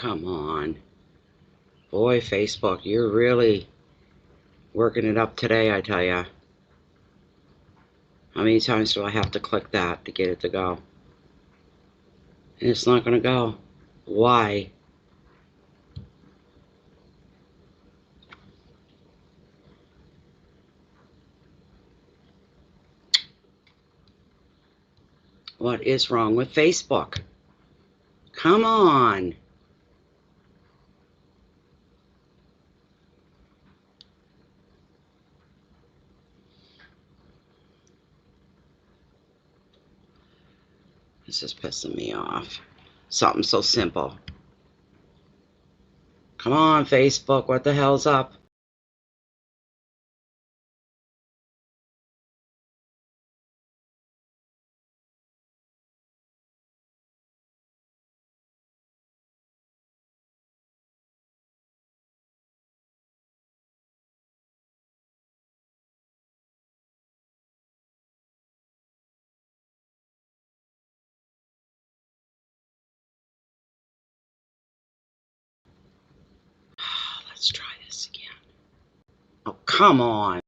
come on. Boy, Facebook, you're really working it up today, I tell ya. How many times do I have to click that to get it to go? And it's not going to go. Why? What is wrong with Facebook? Come on. This is pissing me off. Something so simple. Come on, Facebook, what the hell's up? Let's try this again. Oh, come on.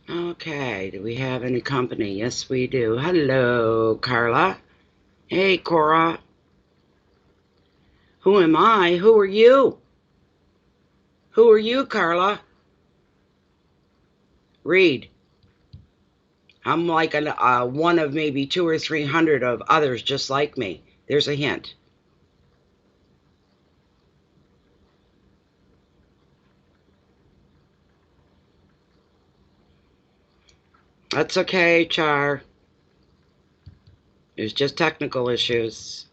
Okay, do we have any company? Yes, we do. Hello, Carla. Hey, Cora. Who am I? Who are you? Who are you, Carla? Read. I'm like one of maybe 200 or 300 of others just like me. There's a hint. That's okay, Char. It's just technical issues.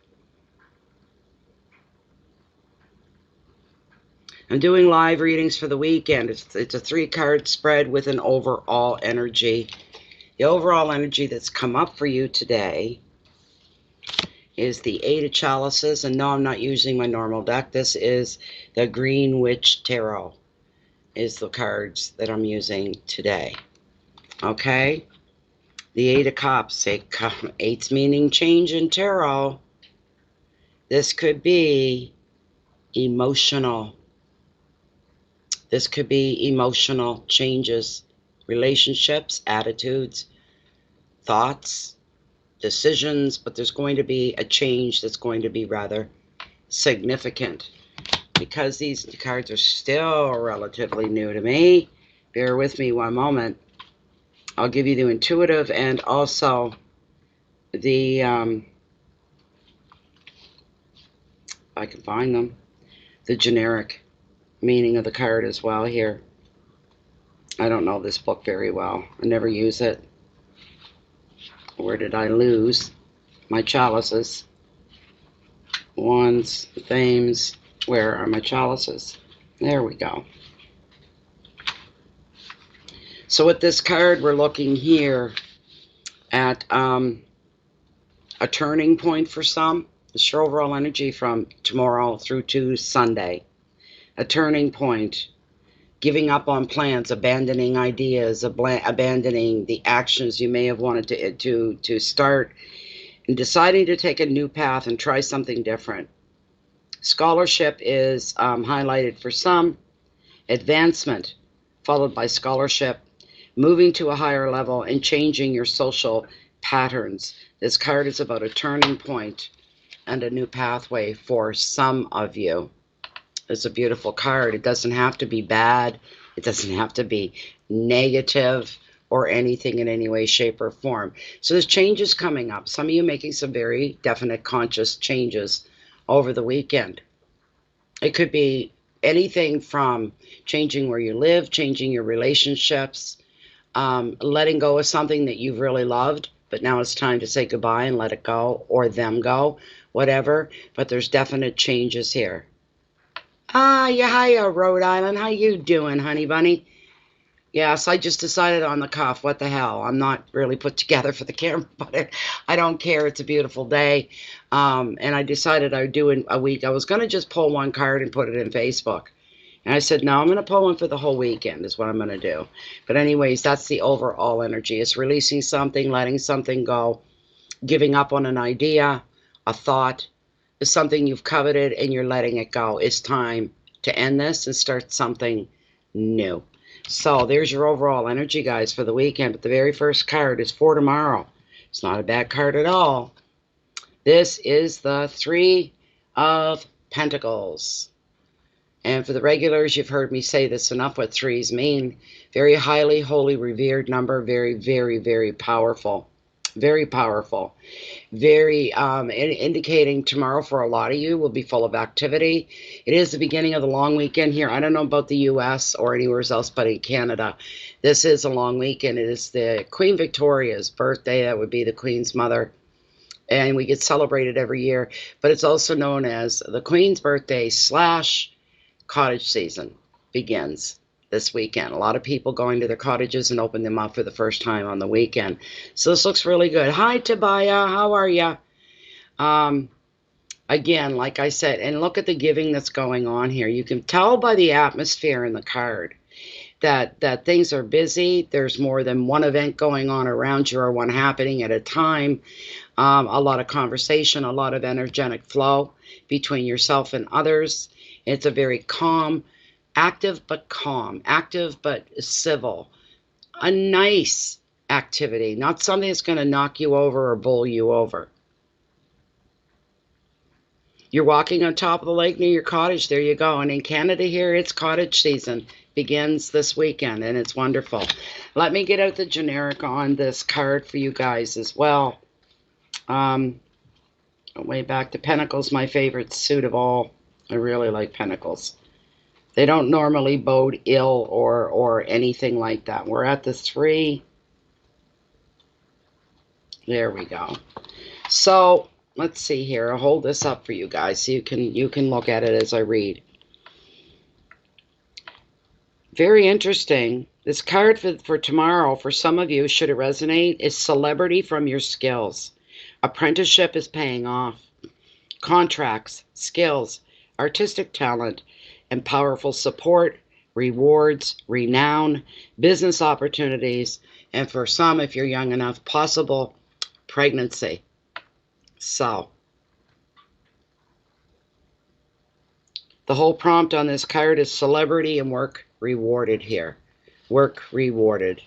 I'm doing live readings for the weekend. It's a 3-card spread with an overall energy. The overall energy that's come up for you today is the 8 of Chalices. And no, I'm not using my normal deck. This is the Green Witch Tarot is the cards that I'm using today. Okay? The 8 of Cups. 8's meaning change in tarot. This could be emotional. This could be emotional changes, relationships, attitudes, thoughts, decisions, but there's going to be a change that's going to be rather significant. Because these cards are still relatively new to me, bear with me one moment. I'll give you the intuitive and also the, I can find them, the generic meaning of the card as well here. I don't know this book very well. I never use it. Where did I lose my chalices? Wands, Fames. Where are my chalices? There we go. So with this card, we're looking here at a turning point for some. It's your overall energy from tomorrow through to Sunday. A turning point. Giving up on plans, abandoning ideas, abandoning the actions you may have wanted to start, and deciding to take a new path and try something different. Scholarship is highlighted for some. Advancement, followed by scholarship. Moving to a higher level and changing your social patterns. This card is about a turning point and a new pathway for some of you. It's a beautiful card. It doesn't have to be bad. It doesn't have to be negative or anything in any way, shape, or form. So there's changes coming up. Some of you making some very definite conscious changes over the weekend. It could be anything from changing where you live, changing your relationships, letting go of something that you've really loved, but now it's time to say goodbye and let it go, or them go, whatever. But there's definite changes here. Hiya, Rhode Island. How you doing, honey bunny? Yes, I just decided on the cuff. What the hell? I'm not really put together for the camera, but I don't care. It's a beautiful day. And I decided I would do in a week. I was going to just pull one card and put it in Facebook. And I said, no, I'm going to pull one for the whole weekend is what I'm going to do. But anyways, that's the overall energy. It's releasing something, letting something go, giving up on an idea, a thought. It's something you've coveted and you're letting it go. It's time to end this and start something new. So there's your overall energy, guys, for the weekend. But the very first card is for tomorrow. It's not a bad card at all. This is the Three of Pentacles. And for the regulars, you've heard me say this enough what threes mean. Very highly, holy, revered number. Very, very, very powerful. Very powerful. Very indicating tomorrow for a lot of you will be full of activity. It is the beginning of the long weekend here. I don't know about the U.S. or anywhere else but in Canada. This is a long weekend. It is the Queen Victoria's birthday. That would be the Queen's mother. And we get celebrated every year. But it's also known as the Queen's birthday / cottage season begins this weekend. A lot of people going to their cottages and open them up for the first time on the weekend. So this looks really good. Hi, Tobiah. How are you? Again, like I said, and look at the giving that's going on here. You can tell by the atmosphere in the card that things are busy. There's more than one event going on around you or one happening at a time. A lot of conversation, a lot of energetic flow between yourself and others. It's a very calm, active but calm, active but civil, a nice activity, not something that's going to knock you over or bowl you over. You're walking on top of the lake near your cottage, there you go. And in Canada here, it's cottage season, begins this weekend, and it's wonderful. Let me get out the generic on this card for you guys as well. Way back to Pentacles, my favorite suit of all. I really like Pentacles. They don't normally bode ill or anything like that. We're at the 3. There we go. So let's see here. I'll hold this up for you guys so you can look at it as I read. Very interesting. This card for tomorrow, for some of you, should it resonate, is celebrity from your skills. Apprenticeship is paying off. Contracts, skills, artistic talent, and powerful support, rewards, renown, business opportunities, and for some, if you're young enough, possible pregnancy. So, the whole prompt on this card is celebrity and work rewarded here. Work rewarded.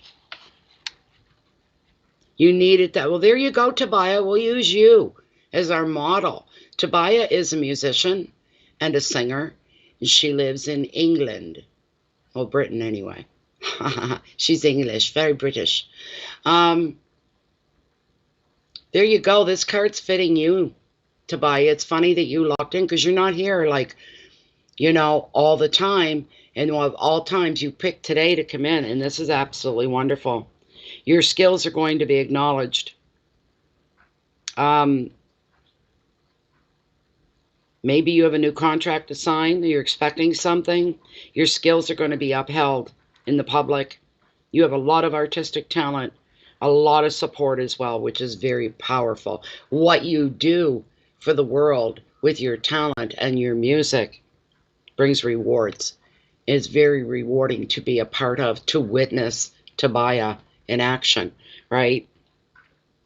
You needed that. Well, there you go, Tobiah. We'll use you as our model. Tobiah is a musician and a singer. She lives in England. Well, Britain anyway. She's English, very British. There you go. This card's fitting you, Tobiah. It's funny that you locked in because you're not here like, you know, all the time. And of all times you picked today to come in. And this is absolutely wonderful. Your skills are going to be acknowledged. Maybe you have a new contract to sign. You're expecting something. Your skills are going to be upheld in the public. You have a lot of artistic talent, a lot of support as well, which is very powerful. What you do for the world with your talent and your music brings rewards. It's very rewarding to be a part of, to witness Tobiah in action, right?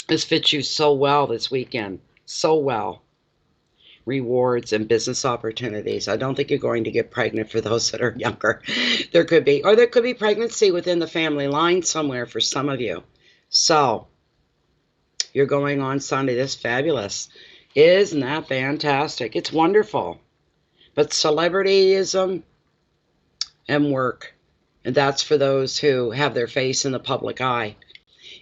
This fits you so well this weekend, so well. Rewards and business opportunities. I don't think you're going to get pregnant for those that are younger. There could be, or there could be pregnancy within the family line somewhere for some of you. So, you're going on Sunday. That's fabulous. Isn't that fantastic? It's wonderful. But celebrityism and work, and that's for those who have their face in the public eye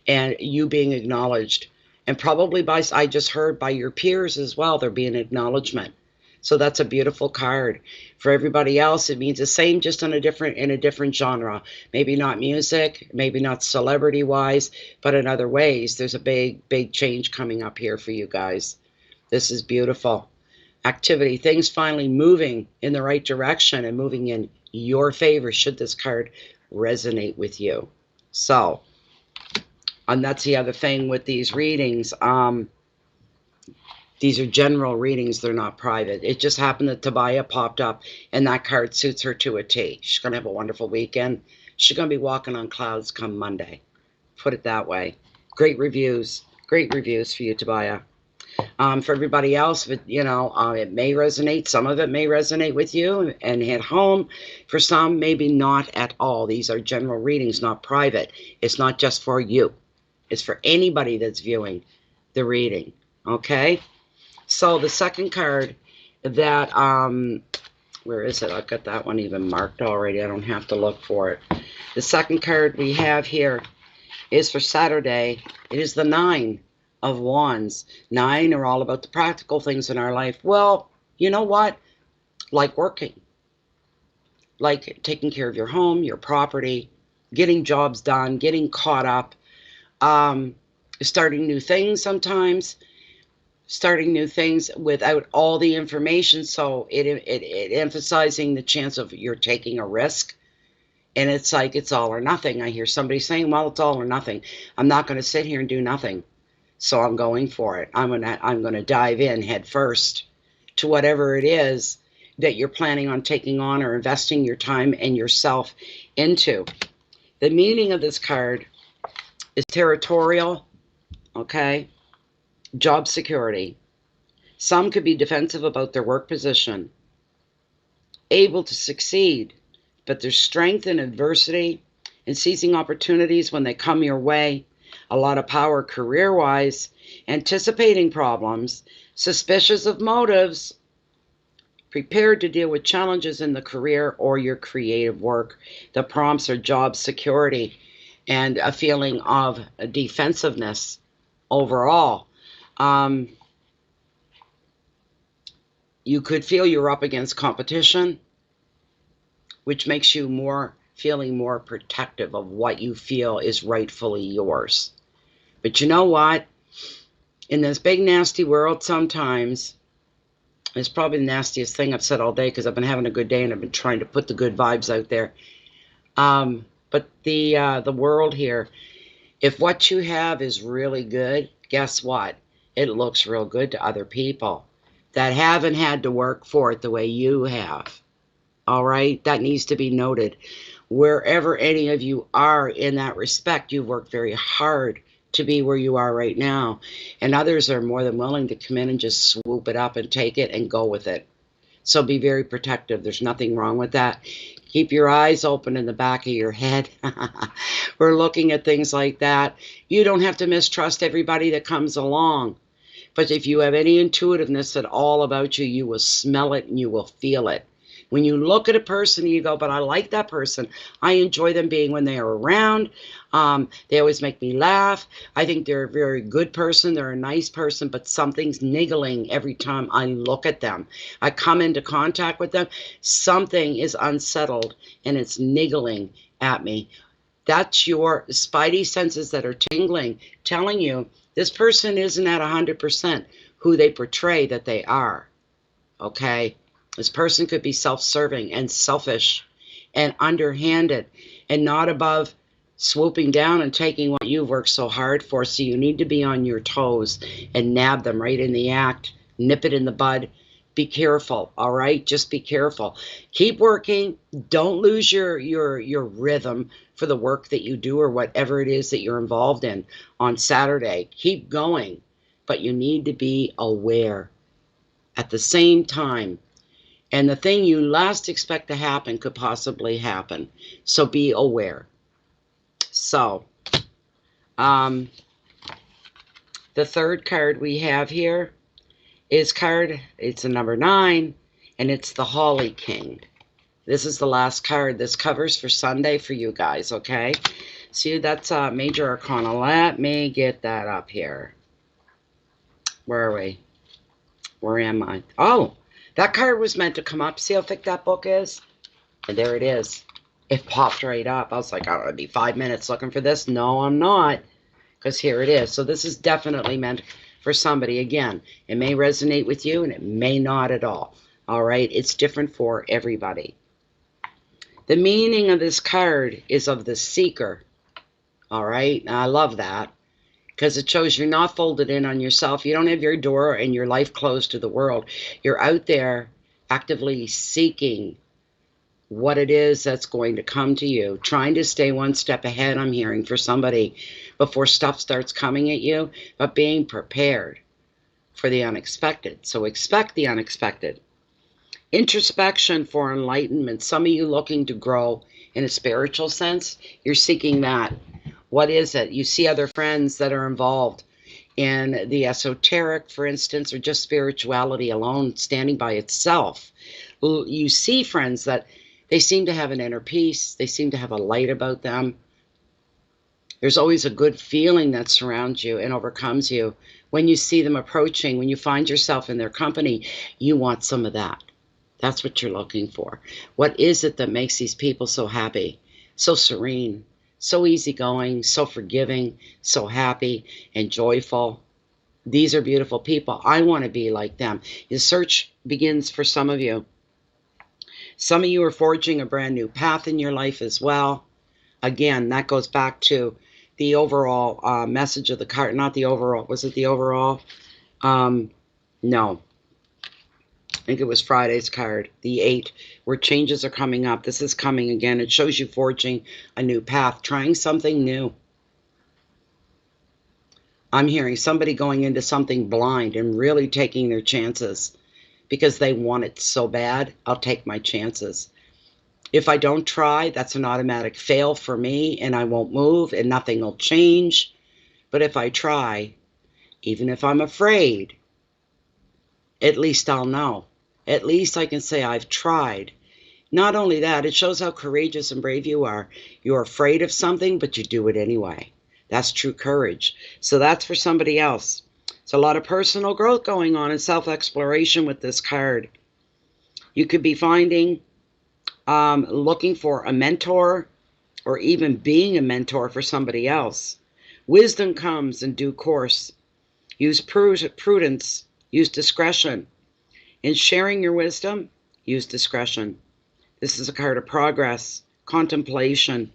and you being acknowledged. And probably by, I just heard, by your peers as well, there being acknowledgement. So that's a beautiful card. For everybody else, it means the same, just in a different genre. Maybe not music, maybe not celebrity wise, but in other ways. There's a big change coming up here for you guys. This is beautiful. Activity, things finally moving in the right direction and moving in your favor, should this card resonate with you. So, and that's the other thing with these readings. These are general readings. They're not private. It just happened that Tabaya popped up, and that card suits her to a T. She's going to have a wonderful weekend. She's going to be walking on clouds come Monday. Put it that way. Great reviews. Great reviews for you, Tabaya. For everybody else, you know, it may resonate. Some of it may resonate with you and hit home. For some, maybe not at all. These are general readings, not private. It's not just for you. It's for anybody that's viewing the reading. Okay? So the second card that, where is it? I've got that one even marked already. I don't have to look for it. The second card we have here is for Saturday. It is the 9 of Wands. 9 are all about the practical things in our life. Well, you know what? Like working. Like taking care of your home, your property, getting jobs done, getting caught up, starting new things sometimes. Starting new things without all the information, so it emphasizing the chance of you're taking a risk, and it's like it's all or nothing. I hear somebody saying, well, it's all or nothing. I'm not going to sit here and do nothing, so I'm going for it. I'm gonna dive in head first to whatever it is that you're planning on taking on or investing your time and yourself into. The meaning of this card is territorial, okay? Job security. Some could be defensive about their work position, able to succeed, but there's strength in adversity and seizing opportunities when they come your way. A lot of power career-wise, anticipating problems, suspicious of motives, prepared to deal with challenges in the career or your creative work. The prompts are job security and a feeling of defensiveness overall. You could feel you're up against competition, which makes you feeling more protective of what you feel is rightfully yours. But you know what? In this big nasty world, sometimes it's probably the nastiest thing I've said all day, because I've been having a good day and I've been trying to put the good vibes out there. But the world here, if what you have is really good, guess what? It looks real good to other people that haven't had to work for it the way you have. All right? That needs to be noted. Wherever any of you are in that respect, you've worked very hard to be where you are right now. And others are more than willing to come in and just swoop it up and take it and go with it. So be very protective. There's nothing wrong with that. Keep your eyes open in the back of your head. We're looking at things like that. You don't have to mistrust everybody that comes along. But if you have any intuitiveness at all about you, you will smell it and you will feel it. When you look at a person, you go, but I like that person. I enjoy them being when they are around. They always make me laugh. I think they're a very good person. They're a nice person, but something's niggling every time I look at them. I come into contact with them. Something is unsettled and it's niggling at me. That's your spidey senses that are tingling, telling you this person isn't at 100% who they portray that they are. Okay? This person could be self-serving and selfish and underhanded and not above swooping down and taking what you've worked so hard for. So you need to be on your toes and nab them right in the act. Nip it in the bud. Be careful, all right? Just be careful. Keep working. Don't lose your rhythm for the work that you do or whatever it is that you're involved in on Saturday. Keep going, but you need to be aware at the same time. And the thing you least expect to happen could possibly happen. So be aware. So, the third card we have here is it's a number 9. and it's the Holly King. This is the last card. This covers for Sunday for you guys, okay? See, that's Major Arcana. Let me get that up here. Where are we? Where am I? Oh, that card was meant to come up. See how thick that book is? And there it is. It popped right up. I was like, I'm going to be 5 minutes looking for this. No, I'm not. Because here it is. So this is definitely meant for somebody. Again, it may resonate with you and it may not at all. All right? It's different for everybody. The meaning of this card is of the seeker. All right? Now, I love that because it shows you're not folded in on yourself. You don't have your door and your life closed to the world. You're out there actively seeking what it is that's going to come to you, trying to stay one step ahead, I'm hearing, for somebody before stuff starts coming at you, but being prepared for the unexpected. So expect the unexpected. Introspection for enlightenment. Some of you looking to grow in a spiritual sense, you're seeking that. What is it? You see other friends that are involved in the esoteric, for instance, or just spirituality alone, standing by itself. You see friends that they seem to have an inner peace. They seem to have a light about them. There's always a good feeling that surrounds you and overcomes you. When you see them approaching, when you find yourself in their company, you want some of that. That's what you're looking for. What is it that makes these people so happy, so serene, so easygoing, so forgiving, so happy and joyful? These are beautiful people. I want to be like them. The search begins for some of you. Some of you are forging a brand new path in your life as well. Again, that goes back to the overall message of the card. Not the overall. Was it the overall? No. I think it was Friday's card, the 8, where changes are coming up. This is coming again. It shows you forging a new path, trying something new. I'm hearing somebody going into something blind and really taking their chances because they want it so bad. I'll take my chances. If I don't try, that's an automatic fail for me, and I won't move and nothing will change. But if I try, even if I'm afraid, at least I'll know. At least I can say I've tried. Not only that, it shows how courageous and brave you are. You're afraid of something, but you do it anyway. That's true courage. So that's for somebody else. It's a lot of personal growth going on and self-exploration with this card. You could be finding, looking for a mentor or even being a mentor for somebody else. Wisdom comes in due course. Use prudence. Use discretion. In sharing your wisdom, use discretion. This is a card of progress, contemplation,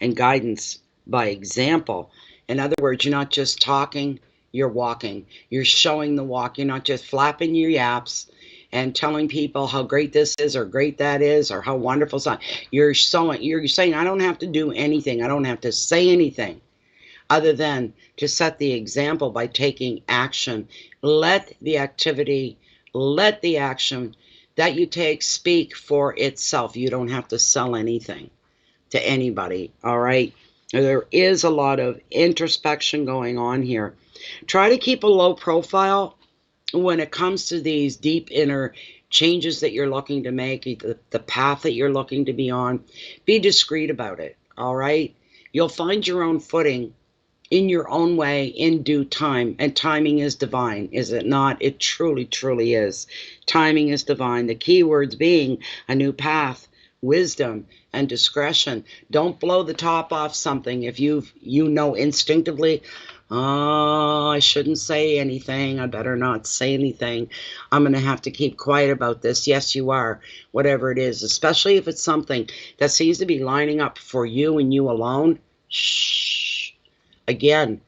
and guidance by example. In other words, you're not just talking, you're walking. You're showing the walk. You're not just flapping your yaps and telling people how great this is or great that is or how wonderful it's not. You're saying, I don't have to do anything. I don't have to say anything other than to set the example by taking action. Let the activity, let the action that you take speak for itself. You don't have to sell anything to anybody, all right? There is a lot of introspection going on here. Try to keep a low profile when it comes to these deep inner changes that you're looking to make, the path that you're looking to be on. Be discreet about it, all right? You'll find your own footing in your own way, in due time. And timing is divine, is it not? It truly, truly is. Timing is divine. The key words being a new path, wisdom, and discretion. Don't blow the top off something if you know instinctively, oh, I shouldn't say anything. I better not say anything. I'm going to have to keep quiet about this. Yes, you are. Whatever it is, especially if it's something that seems to be lining up for you and you alone. Shh. Again,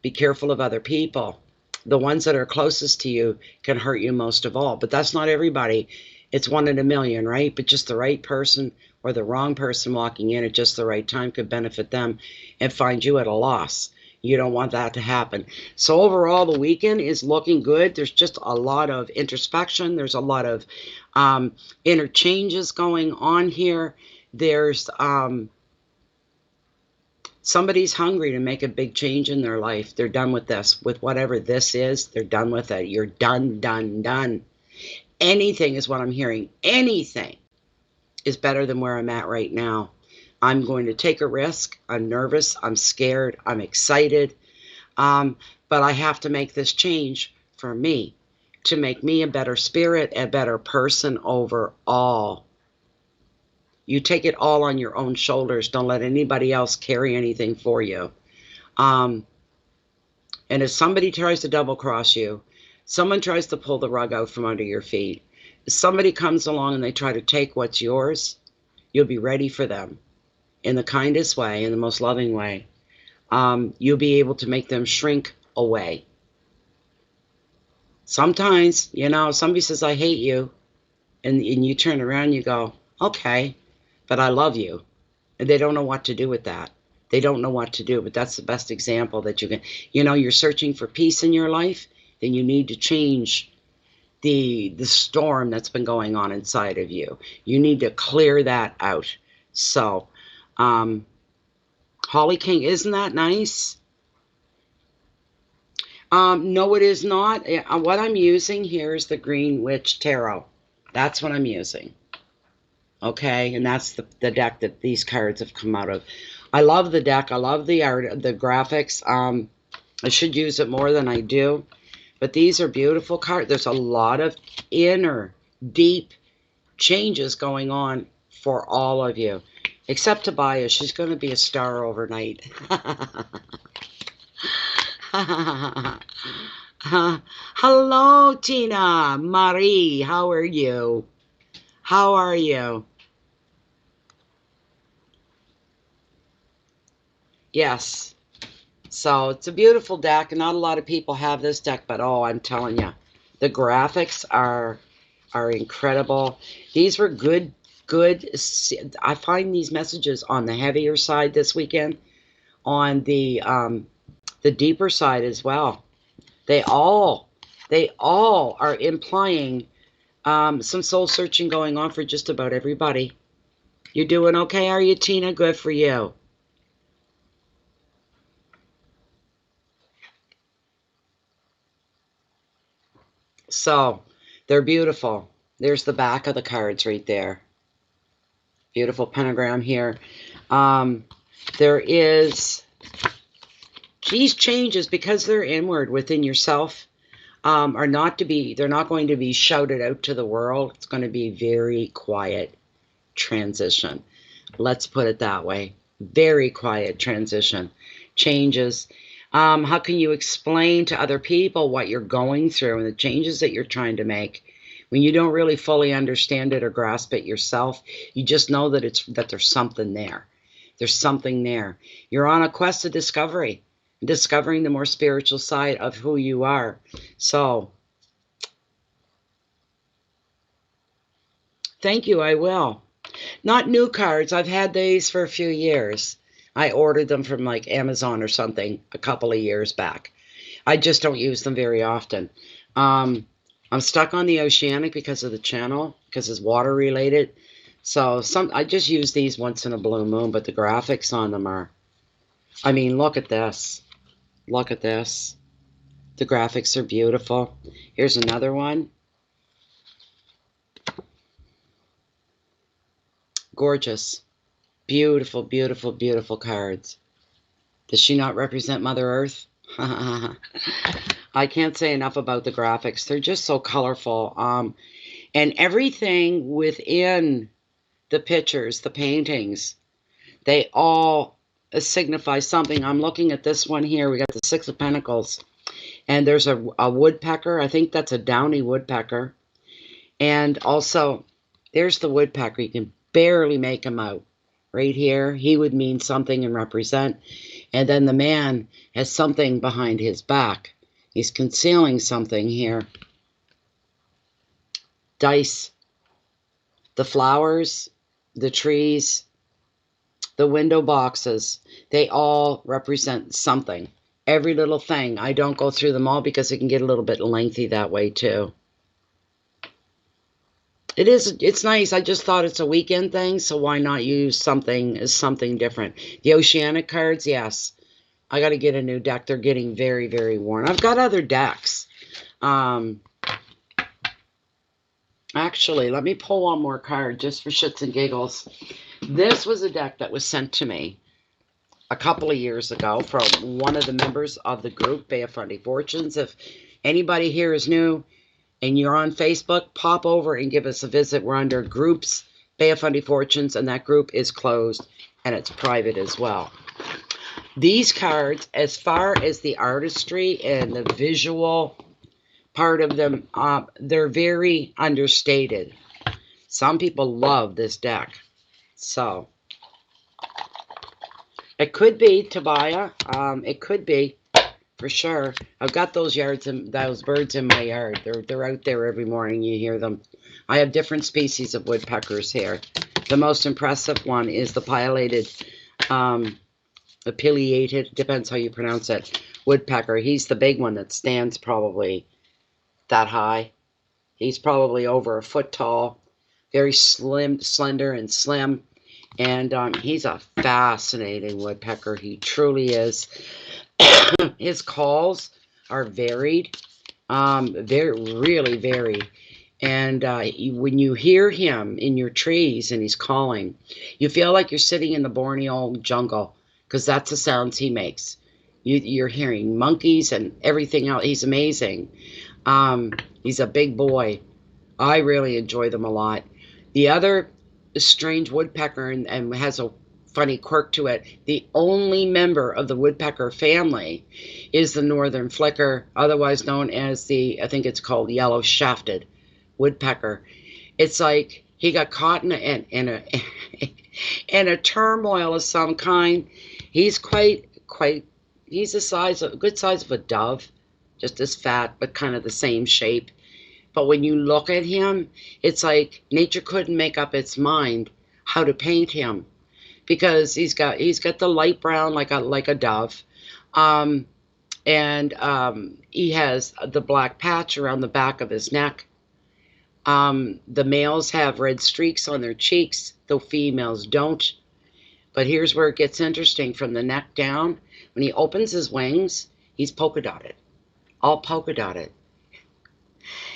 be careful of other people. The ones that are closest to you can hurt you most of all. But that's not everybody. It's 1 in a million, right? But just the right person or the wrong person walking in at just the right time could benefit them and find you at a loss. You don't want that to happen. So overall, the weekend is looking good. There's just a lot of introspection. There's a lot of interchanges going on here. There's somebody's hungry to make a big change in their life. They're done with this. With whatever this is, they're done with it. You're done, done, done. anything is what I'm hearing. Anything is better than where I'm at right now. I'm going to take a risk. I'm nervous. I'm scared. I'm excited. But I have to make this change for me, to make me a better spirit, a better person overall. You take it all on your own shoulders. Don't let anybody else carry anything for you. And if somebody tries to double cross you, someone tries to pull the rug out from under your feet, if somebody comes along and they try to take what's yours, you'll be ready for them in the kindest way, in the most loving way. You'll be able to make them shrink away. Sometimes, you know, somebody says, I hate you. And you turn around and you go, okay, but I love you. And they don't know what to do with that. They don't know what to do, but that's the best example that you can. You know, you're searching for peace in your life, then you need to change the storm that's been going on inside of you. You need to clear that out. So, Holly King, isn't that nice? No, it is not. What I'm using here is the Green Witch Tarot. That's what I'm using. Okay, and that's the deck that these cards have come out of. I love the deck. I love the art, the graphics. I should use it more than I do. But these are beautiful cards. There's a lot of inner, deep changes going on for all of you. Except Tobias. She's going to be a star overnight. Hello, Tina. Marie, how are you? How are you? Yes. So it's a beautiful deck. Not a lot of people have this deck, but oh, I'm telling you, the graphics are incredible. These were good. I find these messages on the heavier side this weekend, on the deeper side as well. They all are implying some soul searching going on for just about everybody. You doing okay, are you, Tina? Good for you. So, they're beautiful. There's the back of the cards right there. Beautiful pentagram here. There is these changes, because they're inward within yourself, they're not going to be shouted out to the world. It's going to be very quiet transition. Let's put it that way. Very quiet transition. Changes. How can you explain to other people what you're going through and the changes that you're trying to make when you don't really fully understand it or grasp it yourself? You just know that there's something there. There's something there. You're on a quest of discovery, discovering the more spiritual side of who you are. So, thank you, I will. Not new cards. I've had these for a few years. I ordered them from like Amazon or something a couple of years back. I just don't use them very often. I'm stuck on the Oceanic because of the channel, because it's water related. So I just use these once in a blue moon, but the graphics on them are, I mean, look at this. Look at this. The graphics are beautiful. Here's another one. Gorgeous. Beautiful, beautiful, beautiful cards. Does she not represent Mother Earth? I can't say enough about the graphics. They're just so colorful. And everything within the pictures, the paintings, they all signify something. I'm looking at this one here. We got the Six of Pentacles. And there's a woodpecker. I think that's a downy woodpecker. And also, there's the woodpecker. You can barely make him out. Right here, he would mean something and represent. And then the man has something behind his back. He's concealing something here. Dice. The flowers, the trees, the window boxes, they all represent something. Every little thing. I don't go through them all because it can get a little bit lengthy that way too. It's nice. I just thought it's a weekend thing, so why not use something different? The Oceanic cards, yes. I got to get a new deck. They're getting very, very worn. I've got other decks. Actually, let me pull one more card just for shits and giggles. This was a deck that was sent to me a couple of years ago from one of the members of the group, Bay of Fundy Fortunes. If anybody here is new and you're on Facebook, pop over and give us a visit. We're under groups, Bay of Fundy Fortunes, and that group is closed and it's private as well. These cards, as far as the artistry and the visual part of them, they're very understated. Some people love this deck. So, it could be Tobiah. It could be, for sure. I've got those birds in my yard. They're out there every morning. You hear them. I have different species of woodpeckers here. The most impressive one is the pileated, depends how you pronounce it, woodpecker. He's the big one that stands probably that high. He's probably over a foot tall, very slender and slim. And he's a fascinating woodpecker. He truly is. His calls are varied. They're really varied. And when you hear him in your trees and he's calling, you feel like you're sitting in the Borneo jungle, because that's the sounds he makes. You're hearing monkeys and everything else. He's amazing. He's a big boy. I really enjoy them a lot. The other strange woodpecker, and has a funny quirk to it, the only member of the woodpecker family is the northern flicker, otherwise known as I think it's called yellow shafted woodpecker. It's like he got caught in a turmoil of some kind. He's he's a good size of a dove, just as fat, but kind of the same shape. But when you look at him, it's like nature couldn't make up its mind how to paint him, because he's got the light brown like a dove, and he has the black patch around the back of his neck. The males have red streaks on their cheeks, though females don't. But here's where it gets interesting. From the neck down, when he opens his wings, he's polka dotted, all polka dotted.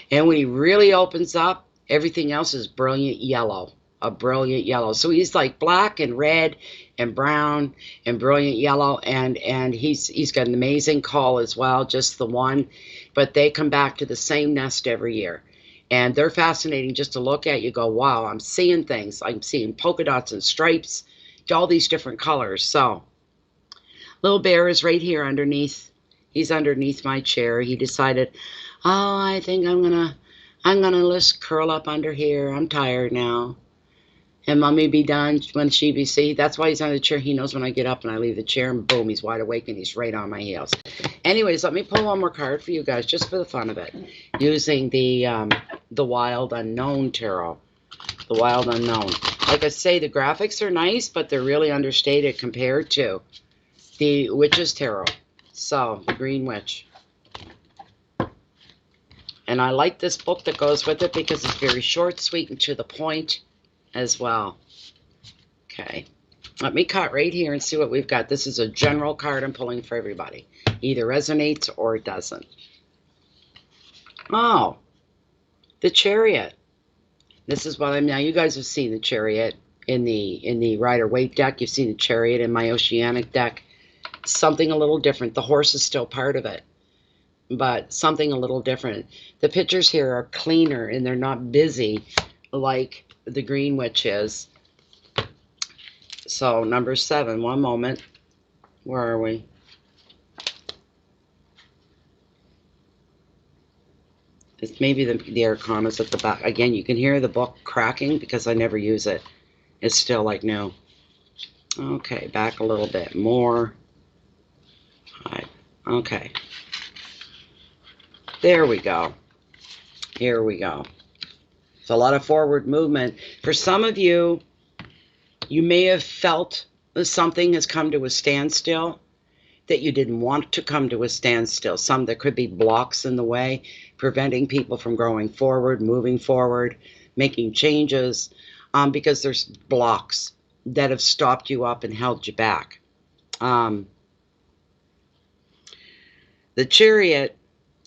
And when he really opens up, everything else is brilliant yellow, a brilliant yellow. So he's like black and red and brown and brilliant yellow, and he's got an amazing call as well, just the one. But they come back to the same nest every year. And they're fascinating just to look at. You go, wow, I'm seeing things. I'm seeing polka dots and stripes, all these different colors. So, little bear is right here underneath. He's underneath my chair. He decided, oh, I think I'm gonna just curl up under here. I'm tired now. And mommy be done when she be see. That's why he's on the chair. He knows when I get up and I leave the chair, and boom, he's wide awake and he's right on my heels. Anyways, let me pull one more card for you guys, just for the fun of it, using the Wild Unknown Tarot. The Wild Unknown. Like I say, the graphics are nice, but they're really understated compared to the Witch's Tarot. So, the Green Witch. And I like this book that goes with it because it's very short, sweet, and to the point as well. Okay. Let me cut right here and see what we've got. This is a general card I'm pulling for everybody. Either resonates or it doesn't. Oh, the Chariot. This is what now you guys have seen the Chariot in the Rider-Waite deck. You've seen the Chariot in my Oceanic deck. Something a little different. The horse is still part of it, but something a little different. The pictures here are cleaner and they're not busy like the Green Witch is. So, number 7, one moment. Where are we? It's maybe the Arcana's at the back. Again, you can hear the book cracking because I never use it. It's still like new. Okay, back a little bit more. 5. Okay. There we go. Here we go. It's a lot of forward movement. For some of you, you may have felt that something has come to a standstill that you didn't want to come to a standstill. There could be blocks in the way, preventing people from growing forward, moving forward, making changes, because there's blocks that have stopped you up and held you back. The Chariot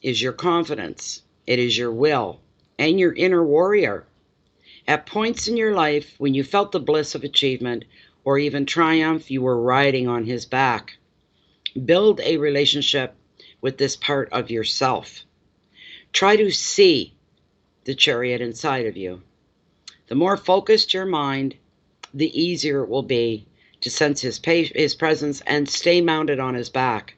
is your confidence. It is your will. and your inner warrior. At points in your life when you felt the bliss of achievement or even triumph, you were riding on his back. Build a relationship with this part of yourself. Try to see the chariot inside of you. The more focused your mind, the easier it will be to sense his presence and stay mounted on his back.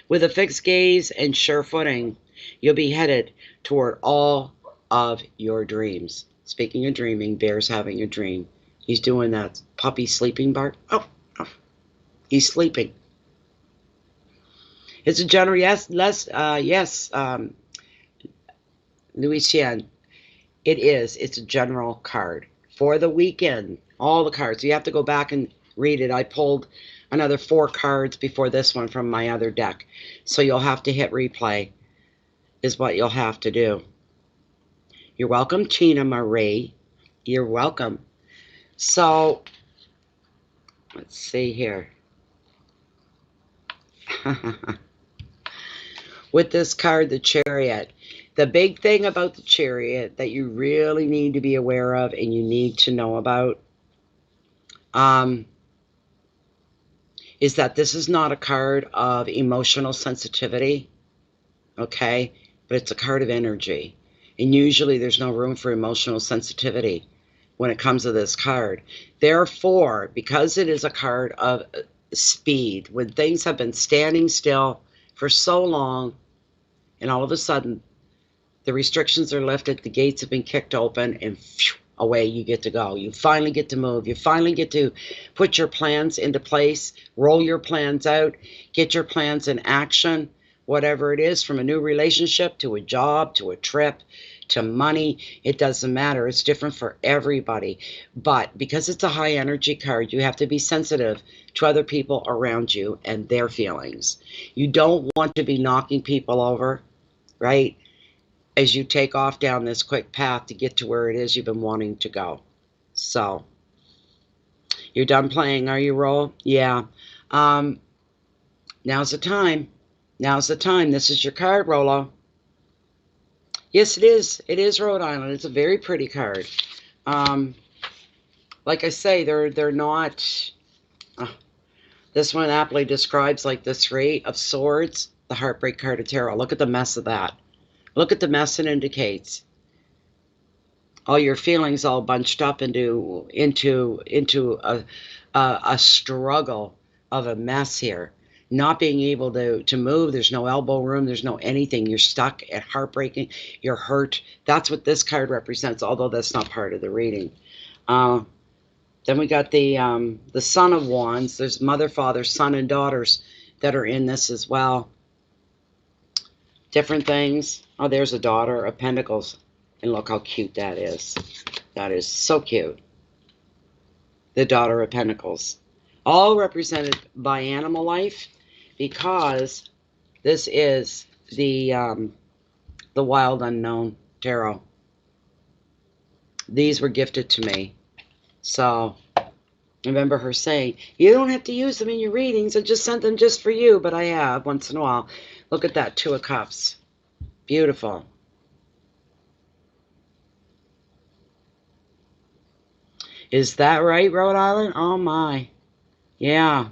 With a fixed gaze and sure footing, you'll be headed toward all of your dreams. Speaking of dreaming, Bear's having a dream. He's doing that puppy sleeping bark. Oh, he's sleeping. It's a general, yes, Louisiane. It is. It's a general card for the weekend. All the cards. You have to go back and read it. I pulled another 4 cards before this one from my other deck. So you'll have to hit replay is what you'll have to do. You're welcome, Tina Marie. You're welcome. So, let's see here. With this card, the Chariot, the big thing about the Chariot that you really need to be aware of and you need to know about is that this is not a card of emotional sensitivity, okay? But it's a card of energy. And usually there's no room for emotional sensitivity when it comes to this card. Therefore, because it is a card of speed, when things have been standing still for so long, and all of a sudden, the restrictions are lifted, the gates have been kicked open, and phew, away you get to go. You finally get to move. You finally get to put your plans into place, roll your plans out, get your plans in action, whatever it is, from a new relationship to a job to a trip to money. It doesn't matter. It's different for everybody. But because it's a high energy card, you have to be sensitive to other people around you and their feelings. You don't want to be knocking people over, right, as you take off down this quick path to get to where it is you've been wanting to go. So, you're done playing, are you, Roll? Yeah. Now's the time. Now's the time. This is your card, Rolo. Yes, it is. It is Rhode Island. It's a very pretty card. Like I say, they're not... this one aptly describes like the 3 of Swords, the Heartbreak card of Tarot. Look at the mess of that. Look at the mess it indicates. All your feelings all bunched up into a struggle of a mess here. Not being able to move. There's no elbow room. There's no anything. You're stuck at heartbreaking. You're hurt. That's what this card represents, although that's not part of the reading. Then we got the Son of Wands. There's mother, father, son, and daughters that are in this as well. Different things. Oh, there's a daughter of Pentacles. And look how cute that is. That is so cute. The daughter of Pentacles. All represented by animal life, because this is the Wild Unknown Tarot. These were gifted to me. So, I remember her saying, you don't have to use them in your readings. I just sent them just for you, but I have once in a while. Look at that, 2 of Cups. Beautiful. Is that right, Rhode Island? Oh, my. Yeah.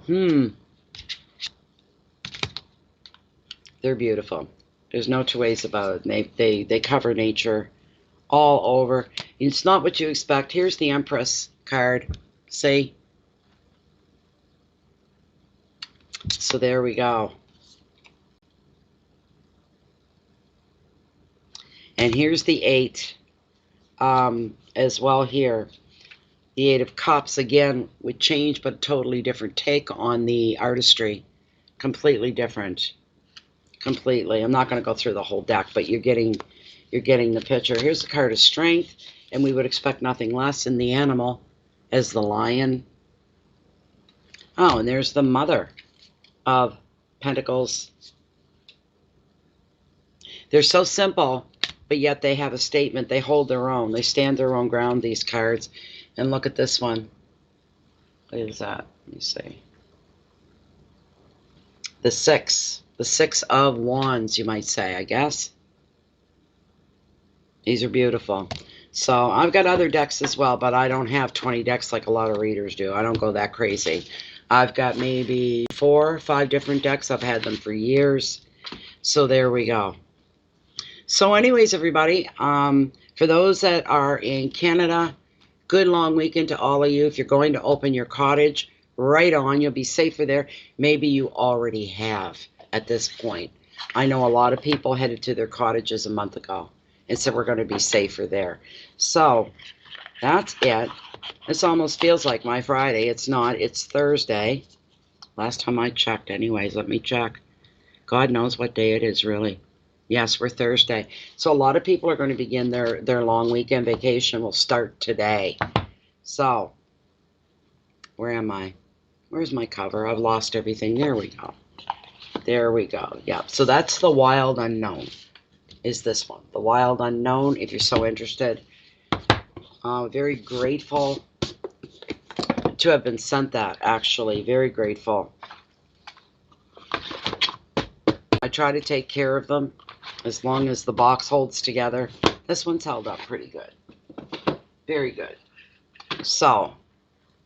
They're beautiful. There's no two ways about it. They cover nature all over. It's not what you expect. Here's the Empress card. See? So there we go. And here's the 8 as well here. The 8 of Cups, again, would change, but a totally different take on the artistry. Completely different. Completely. I'm not going to go through the whole deck, but you're getting the picture. Here's the card of Strength, and we would expect nothing less in the animal as the Lion. Oh, and there's the Mother of Pentacles. They're so simple, but yet they have a statement. They hold their own. They stand their own ground, these cards. And look at this one. What is that? Let me see. The 6. The 6 of Wands, you might say, I guess. These are beautiful. So I've got other decks as well, but I don't have 20 decks like a lot of readers do. I don't go that crazy. I've got maybe 4 or 5 different decks. I've had them for years. So there we go. So anyways, everybody, for those that are in Canada, good long weekend to all of you. If you're going to open your cottage, right on. You'll be safer there. Maybe you already have at this point. I know a lot of people headed to their cottages a month ago and said we're going to be safer there. So that's it. This almost feels like my Friday. It's not. It's Thursday. Last time I checked anyways. Let me check. God knows what day it is, really. Yes, we're Thursday. So a lot of people are going to begin their long weekend vacation. Will start today. So, where am I? Where's my cover? I've lost everything. There we go. There we go. Yeah. So that's the Wild Unknown. Is this one. The Wild Unknown, if you're so interested. Very grateful to have been sent that, actually. Very grateful. I try to take care of them as long as the box holds together. This one's held up pretty good. Very good. So,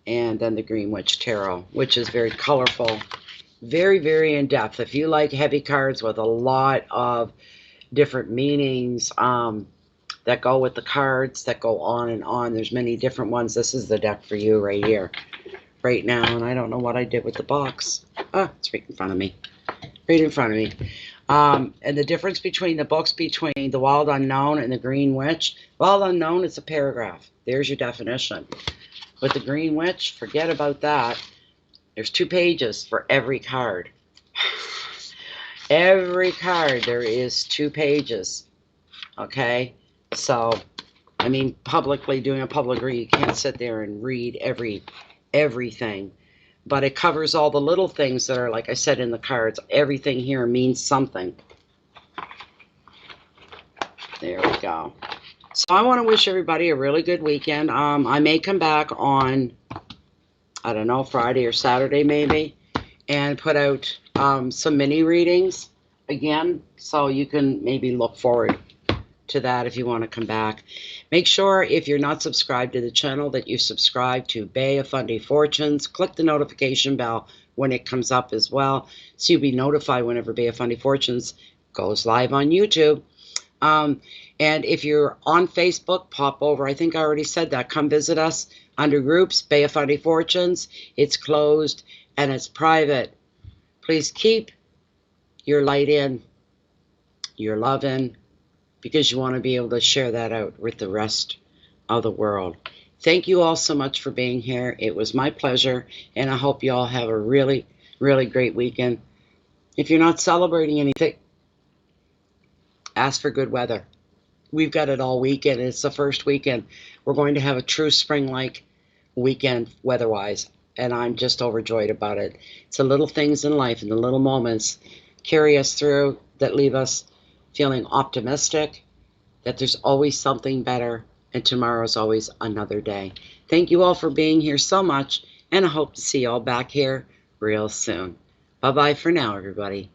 and then the Green Witch Tarot, which is very colorful. Very, very in-depth. If you like heavy cards with a lot of different meanings that go with the cards, that go on and on. There's many different ones. This is the deck for you right here, right now. And I don't know what I did with the box. Ah, it's right in front of me. Right in front of me. And the difference between the books, between the Wild Unknown and the Green Witch. Wild Unknown is a paragraph. There's your definition. With the Green Witch, forget about that. There's 2 pages for every card. Every card, there is 2 pages. Okay? So, I mean, publicly, doing a public read, you can't sit there and read everything. But it covers all the little things that are, like I said, in the cards. Everything here means something. There we go. So I want to wish everybody a really good weekend. I may come back on, I don't know, Friday or Saturday maybe, and put out some mini readings again. So you can maybe look forward to that if you want to come back. Make sure, if you're not subscribed to the channel, that you subscribe to Bay of Fundy Fortunes. Click the notification bell when it comes up as well, so you'll be notified whenever Bay of Fundy Fortunes goes live on YouTube. And if you're on Facebook, pop over. I think I already said that. Come visit us under groups, Bay of Fundy Fortunes. It's closed and it's private. Please keep your light in, your love in, because you want to be able to share that out with the rest of the world. Thank you all so much for being here. It was my pleasure, and I hope you all have a really, really great weekend. If you're not celebrating anything, ask for good weather. We've got it all weekend. It's the first weekend. We're going to have a true spring-like weekend weather-wise, and I'm just overjoyed about it. It's the little things in life and the little moments carry us through that leave us feeling optimistic, that there's always something better, and tomorrow's always another day. Thank you all for being here so much, and I hope to see you all back here real soon. Bye-bye for now, everybody.